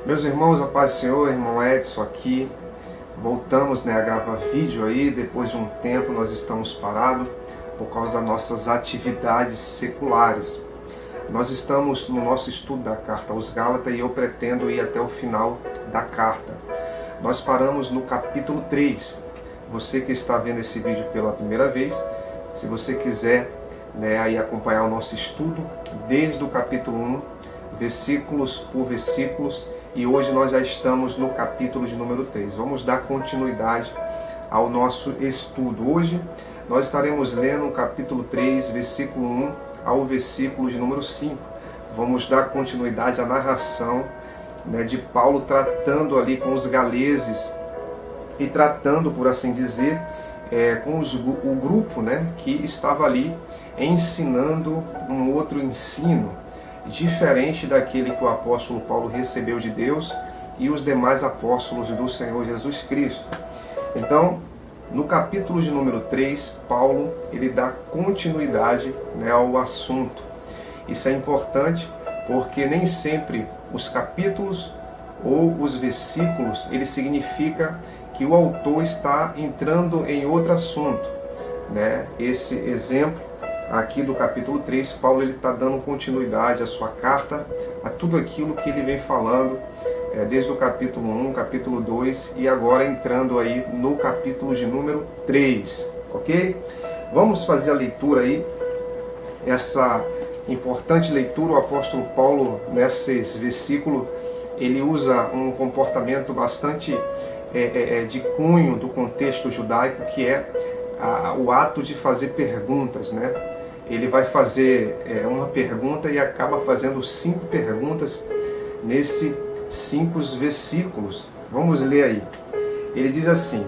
Meus irmãos, a paz do Senhor, irmão Edson aqui. Voltamos a gravar vídeo aí, depois de um tempo nós estamos parados por causa das nossas atividades seculares. Nós estamos no nosso estudo da carta aos Gálatas e eu pretendo ir até o final da carta. Nós paramos no capítulo 3. Você que está vendo esse vídeo pela primeira vez, se você quiser aí acompanhar o nosso estudo desde o capítulo 1, versículos por versículos, e hoje nós já estamos no capítulo de número 3. Vamos dar continuidade ao nosso estudo. Hoje nós estaremos lendo o capítulo 3, versículo 1 ao versículo de número 5. Vamos dar continuidade à narração de Paulo tratando ali com os galeses e tratando, por assim dizer, com o grupo que estava ali ensinando um outro ensino diferente daquele que o apóstolo Paulo recebeu de Deus e os demais apóstolos do Senhor Jesus Cristo. Então, no capítulo de número 3, Paulo ele dá continuidade ao assunto. Isso é importante porque nem sempre os capítulos ou os versículos ele significa que o autor está entrando em outro assunto. Esse exemplo aqui do capítulo 3, Paulo está dando continuidade à sua carta, a tudo aquilo que ele vem falando desde o capítulo 1, capítulo 2 e agora entrando aí no capítulo de número 3, ok? Vamos fazer a leitura aí, essa importante leitura. O apóstolo Paulo, nesses versículos, ele usa um comportamento bastante de cunho do contexto judaico, que é o ato de fazer perguntas, Ele vai fazer uma pergunta e acaba fazendo 5 perguntas nesses 5 versículos. Vamos ler aí. Ele diz assim: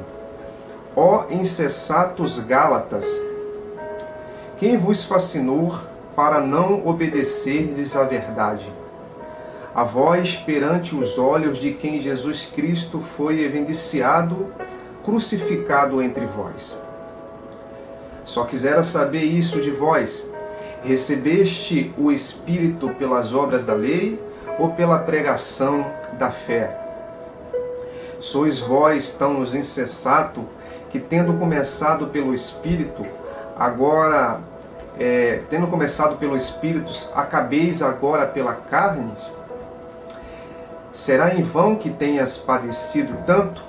Ó insensatos Gálatas, quem vos fascinou para não obedecerdes à verdade? A vós perante os olhos de quem Jesus Cristo foi evidenciado, crucificado entre vós. Só quisera saber isso de vós: recebeste o Espírito pelas obras da lei ou pela pregação da fé? Sois vós tão insensato que, tendo começado pelo Espírito, acabeis agora pela carne? Será em vão que tenhas padecido tanto?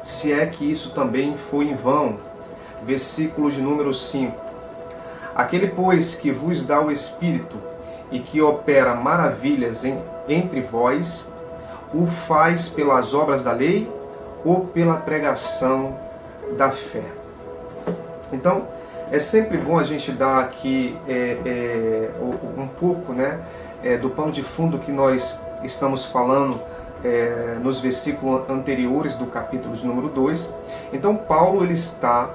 Se é que isso também foi em vão. Versículo de número 5. Aquele, pois, que vos dá o Espírito e que opera maravilhas entre vós, o faz pelas obras da lei ou pela pregação da fé? Então, é sempre bom a gente dar aqui um pouco do pano de fundo que nós estamos falando nos versículos anteriores do capítulo de número 2. Então, Paulo ele está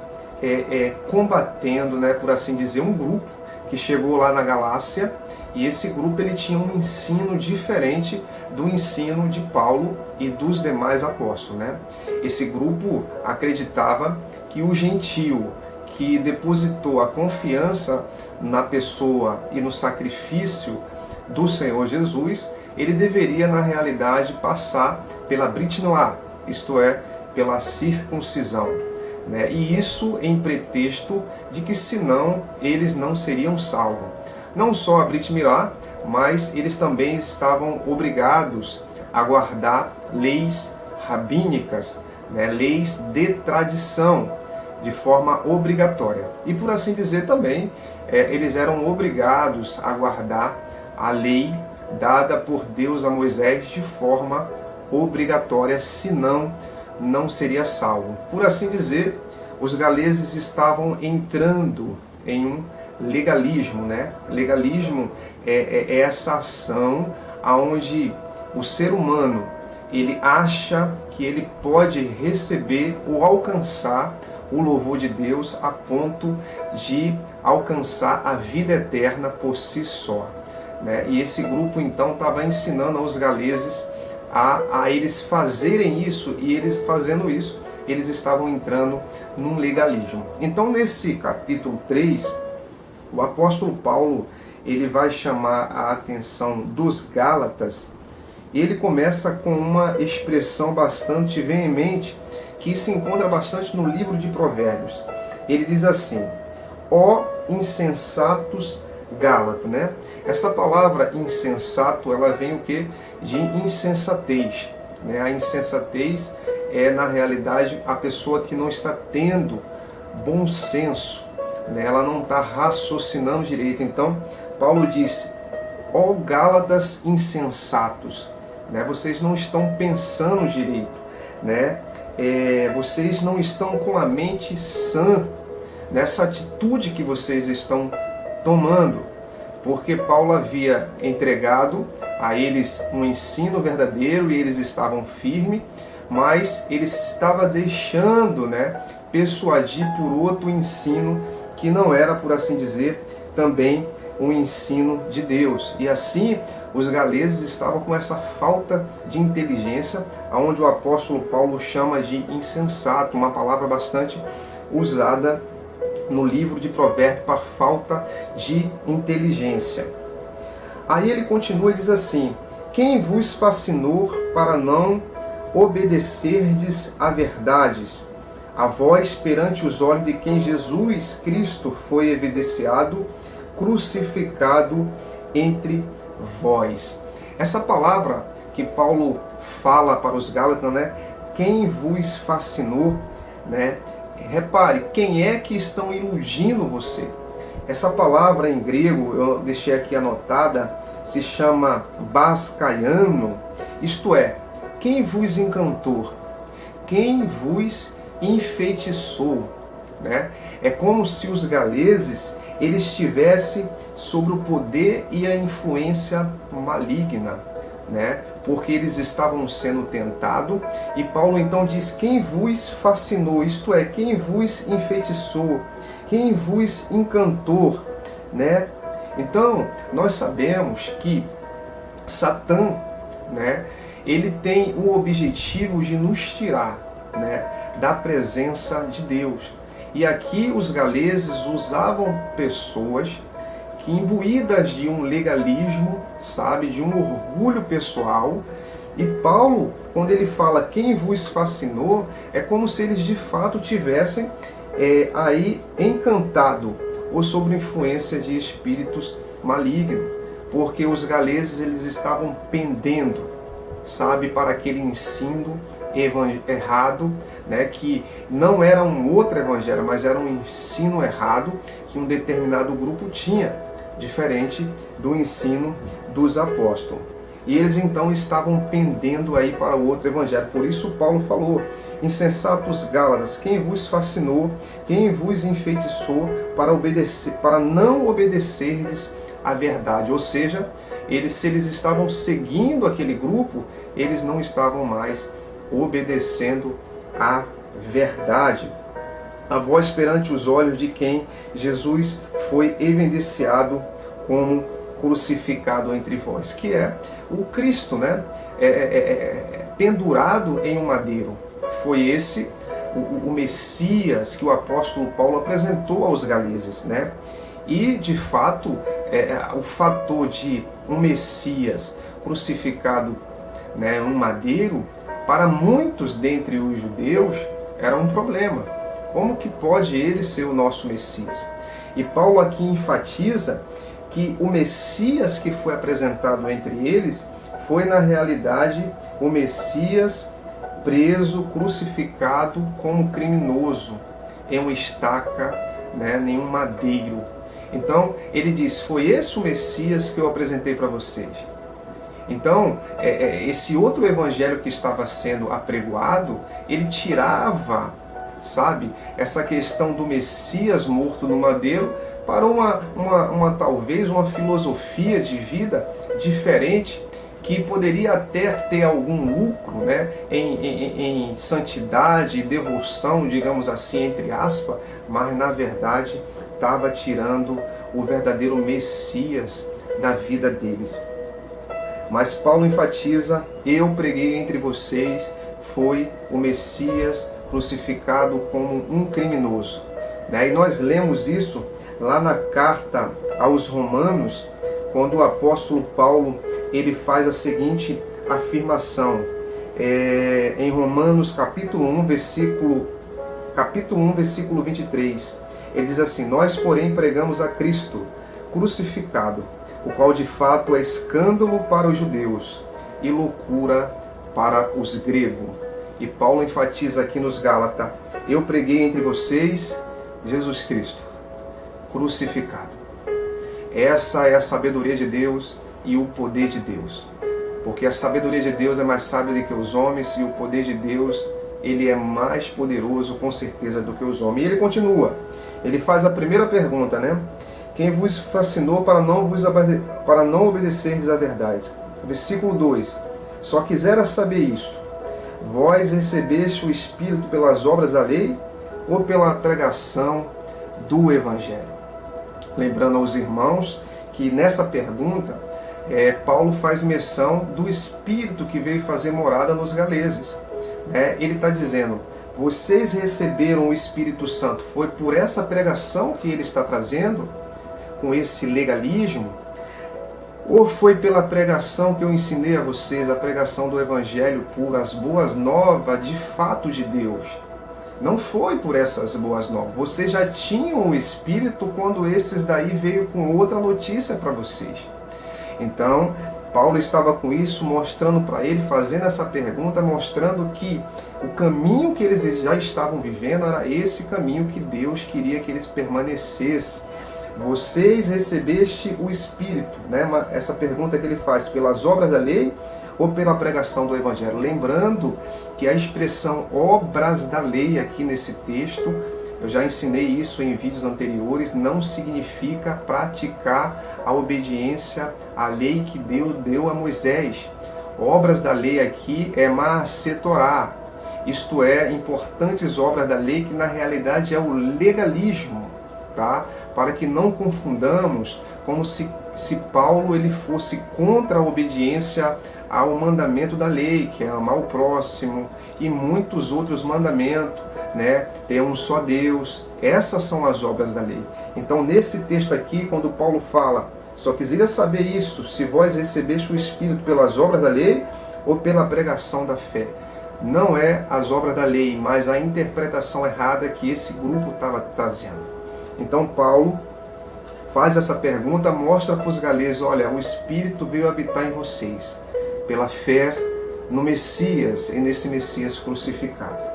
combatendo, por assim dizer, um grupo que chegou lá na Galácia, e esse grupo ele tinha um ensino diferente do ensino de Paulo e dos demais apóstolos. Esse grupo acreditava que o gentio que depositou a confiança na pessoa e no sacrifício do Senhor Jesus, ele deveria na realidade passar pela Brit Milá, isto é, pela circuncisão. E isso em pretexto de que senão eles não seriam salvos. Não só a Brit Milá, mas eles também estavam obrigados a guardar leis rabínicas, leis de tradição, de forma obrigatória. E por assim dizer também, eles eram obrigados a guardar a lei dada por Deus a Moisés de forma obrigatória, senão não seria salvo. Por assim dizer, os galeses estavam entrando em um legalismo. Legalismo é essa ação onde o ser humano ele acha que ele pode receber ou alcançar o louvor de Deus a ponto de alcançar a vida eterna por si só. E esse grupo então estava ensinando aos galeses a eles fazerem isso, e eles fazendo isso, eles estavam entrando num legalismo. Então, nesse capítulo 3, o apóstolo Paulo ele vai chamar a atenção dos Gálatas E ele começa com uma expressão bastante veemente, que se encontra bastante no livro de Provérbios. Ele diz assim: ó insensatos Gálatas, né? Essa palavra insensato, ela vem o quê? De insensatez, né? A insensatez é, na realidade, a pessoa que não está tendo bom senso, né? Ela não está raciocinando direito. Então, Paulo disse: ó Gálatas insensatos, né? Vocês não estão pensando direito, né? Vocês não estão com a mente sã nessa atitude que vocês estão tomando, porque Paulo havia entregado a eles um ensino verdadeiro e eles estavam firmes, mas ele estava deixando, né, persuadir por outro ensino que não era, por assim dizer, também um ensino de Deus. E assim os galeses estavam com essa falta de inteligência, onde o apóstolo Paulo chama de insensato, uma palavra bastante usada no livro de Provérbios para falta de inteligência. Aí ele continua e diz assim: quem vos fascinou para não obedecerdes a verdades, a vós perante os olhos de quem Jesus Cristo foi evidenciado, crucificado entre vós. Essa palavra que Paulo fala para os Gálatas, né? Quem vos fascinou, né? Repare, quem é que estão iludindo você? Essa palavra em grego, eu deixei aqui anotada, se chama bascaiano, isto é, quem vos encantou, quem vos enfeitiçou, né? É como se os galeses eles estivessem sobre o poder e a influência maligna, né? Porque eles estavam sendo tentados, e Paulo então diz: quem vos fascinou, isto é, quem vos enfeitiçou, quem vos encantou, né? Então, nós sabemos que Satã, né, ele tem o objetivo de nos tirar, né, da presença de Deus. E aqui os galeses usavam pessoas que, imbuídas de um legalismo, sabe, de um orgulho pessoal. E Paulo, quando ele fala quem vos fascinou, é como se eles de fato tivessem aí encantado ou sob influência de espíritos malignos, porque os galeses eles estavam pendendo, sabe, para aquele ensino errado, né, que não era um outro evangelho, mas era um ensino errado que um determinado grupo tinha, diferente do ensino dos apóstolos. E eles então estavam pendendo aí para o outro evangelho. Por isso Paulo falou: insensatos Gálatas, quem vos fascinou, quem vos enfeitiçou para não obedecerdes a verdade. Ou seja, se eles estavam seguindo aquele grupo, eles não estavam mais obedecendo a verdade. A vós perante os olhos de quem Jesus foi evidenciado como crucificado entre vós, que é o Cristo, né? Pendurado em um madeiro. Foi esse o Messias que o apóstolo Paulo apresentou aos galeses, né? E de fato, o fator de um Messias crucificado, né, em um madeiro, para muitos dentre os judeus era um problema. Como que pode ele ser o nosso Messias? E Paulo aqui enfatiza que o Messias que foi apresentado entre eles foi, na realidade, o Messias preso, crucificado como criminoso em uma estaca, né, em um madeiro. Então, ele diz: foi esse o Messias que eu apresentei para vocês. Então, esse outro evangelho que estava sendo apregoado, ele tirava, sabe, essa questão do Messias morto no madeiro para talvez uma filosofia de vida diferente, que poderia até ter algum lucro, né, em santidade e devoção, digamos assim, entre aspas, mas na verdade estava tirando o verdadeiro Messias da vida deles. Mas Paulo enfatiza: eu preguei entre vocês, foi o Messias crucificado como um criminoso. E nós lemos isso lá na carta aos Romanos, quando o apóstolo Paulo ele faz a seguinte afirmação em Romanos capítulo 1, versículo 23. Ele diz assim: nós, porém, pregamos a Cristo crucificado, o qual de fato é escândalo para os judeus e loucura para os gregos. E Paulo enfatiza aqui nos Gálatas: eu preguei entre vocês Jesus Cristo crucificado. Essa é a sabedoria de Deus e o poder de Deus. Porque a sabedoria de Deus é mais sábia do que os homens, e o poder de Deus, ele é mais poderoso, com certeza, do que os homens. E ele continua. Ele faz a primeira pergunta, né? Quem vos fascinou para não obedecerdes à verdade? Versículo 2. Só quisera saber isto: vós recebeste o Espírito pelas obras da lei ou pela pregação do Evangelho? Lembrando aos irmãos que nessa pergunta, Paulo faz menção do Espírito que veio fazer morada nos galeses. Ele está dizendo: vocês receberam o Espírito Santo, foi por essa pregação que ele está trazendo, com esse legalismo, ou foi pela pregação que eu ensinei a vocês, a pregação do Evangelho puro, as boas novas de fato de Deus? Não foi por essas boas novas. Vocês já tinham o Espírito quando esses daí veio com outra notícia para vocês. Então, Paulo estava com isso, mostrando para ele, fazendo essa pergunta, mostrando que o caminho que eles já estavam vivendo era esse caminho que Deus queria que eles permanecessem. Vocês recebeste o Espírito, né? Essa pergunta que ele faz: pelas obras da lei ou pela pregação do Evangelho? Lembrando que a expressão obras da lei aqui nesse texto, eu já ensinei isso em vídeos anteriores, não significa praticar a obediência à lei que Deus deu a Moisés. Obras da lei aqui é Maasetorá, isto é, importantes obras da lei, que na realidade é o legalismo, tá? Para que não confundamos como se Paulo ele fosse contra a obediência ao mandamento da lei, que é amar o próximo, e muitos outros mandamentos, né? Ter um só Deus. Essas são as obras da lei. Então, nesse texto aqui, quando Paulo fala: só quisera saber isso, se vós recebeste o Espírito pelas obras da lei ou pela pregação da fé. Não é as obras da lei, mas a interpretação errada que esse grupo estava trazendo. Então Paulo faz essa pergunta, mostra para os galeses: olha, o Espírito veio habitar em vocês pela fé no Messias e nesse Messias crucificado.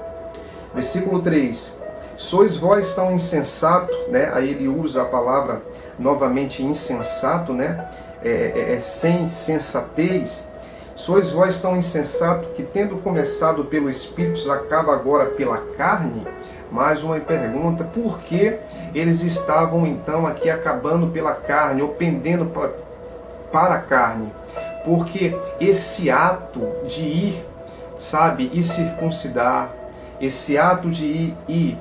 Versículo 3. Sois vós tão insensato, né? Aí ele usa a palavra novamente insensato, né? Sem sensatez. Sois vós tão insensato que, tendo começado pelo Espírito, acaba agora pela carne? Mais uma pergunta: por que eles estavam então aqui acabando pela carne, ou pendendo para a carne? Porque esse ato de ir, sabe, e circuncidar, esse ato de ir e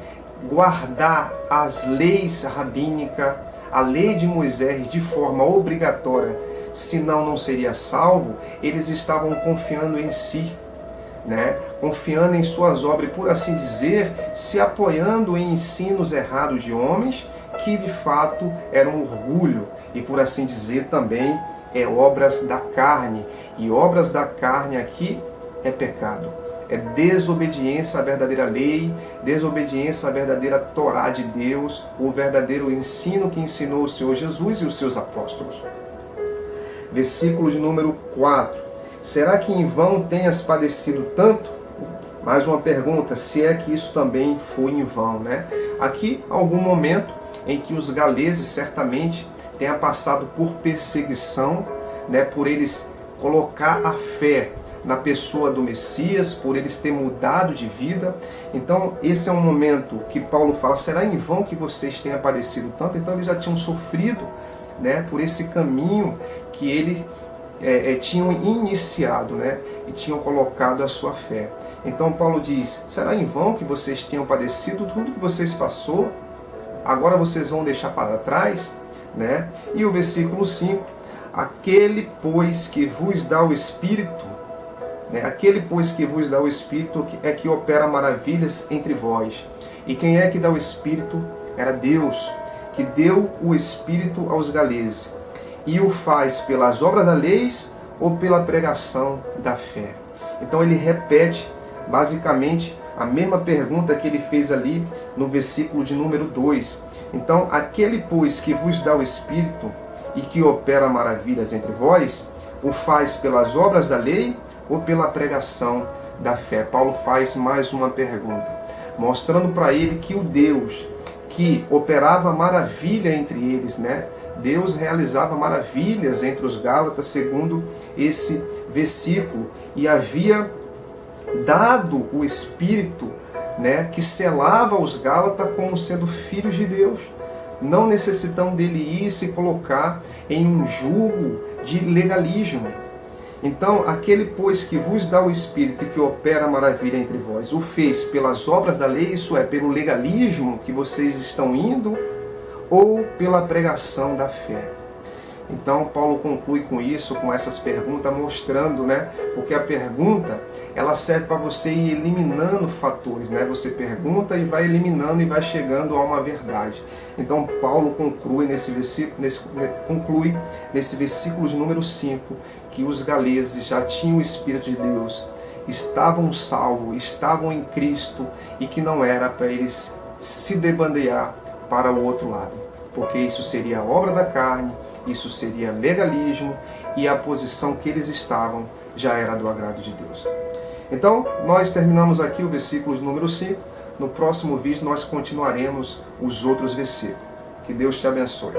guardar as leis rabínicas, a lei de Moisés de forma obrigatória, senão não seria salvo, eles estavam confiando em si, né? Confiando em suas obras e, por assim dizer, se apoiando em ensinos errados de homens que de fato eram orgulho e, por assim dizer, também obras da carne. E obras da carne aqui é pecado, é desobediência à verdadeira lei, desobediência à verdadeira Torá de Deus, o verdadeiro ensino que ensinou o Senhor Jesus e os seus apóstolos. Versículo de número 4. Será que em vão tenhas padecido tanto? Mais uma pergunta: se é que isso também foi em vão, né? Aqui, algum momento em que os galeses certamente tenham passado por perseguição, né? Por eles colocar a fé na pessoa do Messias, por eles terem mudado de vida. Então, esse é um momento que Paulo fala: será em vão que vocês tenham padecido tanto? Então, eles já tinham sofrido, né? Por esse caminho que ele tinham iniciado, né? E tinham colocado a sua fé. Então Paulo diz: será em vão que vocês tenham padecido tudo que vocês passou? Agora vocês vão deixar para trás, né? E o versículo 5: aquele pois que vos dá o Espírito, né? Aquele pois que vos dá o Espírito é que opera maravilhas entre vós. E quem é que dá o Espírito? Era Deus, que deu o Espírito aos galeses. E o faz pelas obras da lei ou pela pregação da fé? Então ele repete basicamente a mesma pergunta que ele fez ali no versículo de número 2. Então, aquele, pois, que vos dá o Espírito e que opera maravilhas entre vós, o faz pelas obras da lei ou pela pregação da fé? Paulo faz mais uma pergunta, mostrando para ele que o Deus que operava maravilha entre eles, né? Deus realizava maravilhas entre os Gálatas, segundo esse versículo, e havia dado o Espírito, né, que selava os Gálatas como sendo filhos de Deus. Não necessitam dele ir se colocar em um jugo de legalismo. Então, aquele, pois, que vos dá o Espírito e que opera maravilha entre vós, o fez pelas obras da lei, isso é, pelo legalismo que vocês estão indo, ou pela pregação da fé? Então, Paulo conclui com isso, com essas perguntas, mostrando, né? Porque a pergunta, ela serve para você ir eliminando fatores, né? Você pergunta e vai eliminando e vai chegando a uma verdade. Então, Paulo conclui nesse versículo de número 5, que os galeses já tinham o Espírito de Deus, estavam salvos, estavam em Cristo, e que não era para eles se debandear para o outro lado, porque isso seria obra da carne, isso seria legalismo, e a posição que eles estavam já era do agrado de Deus. Então, nós terminamos aqui o versículo número 5. No próximo vídeo nós continuaremos os outros versículos. Que Deus te abençoe.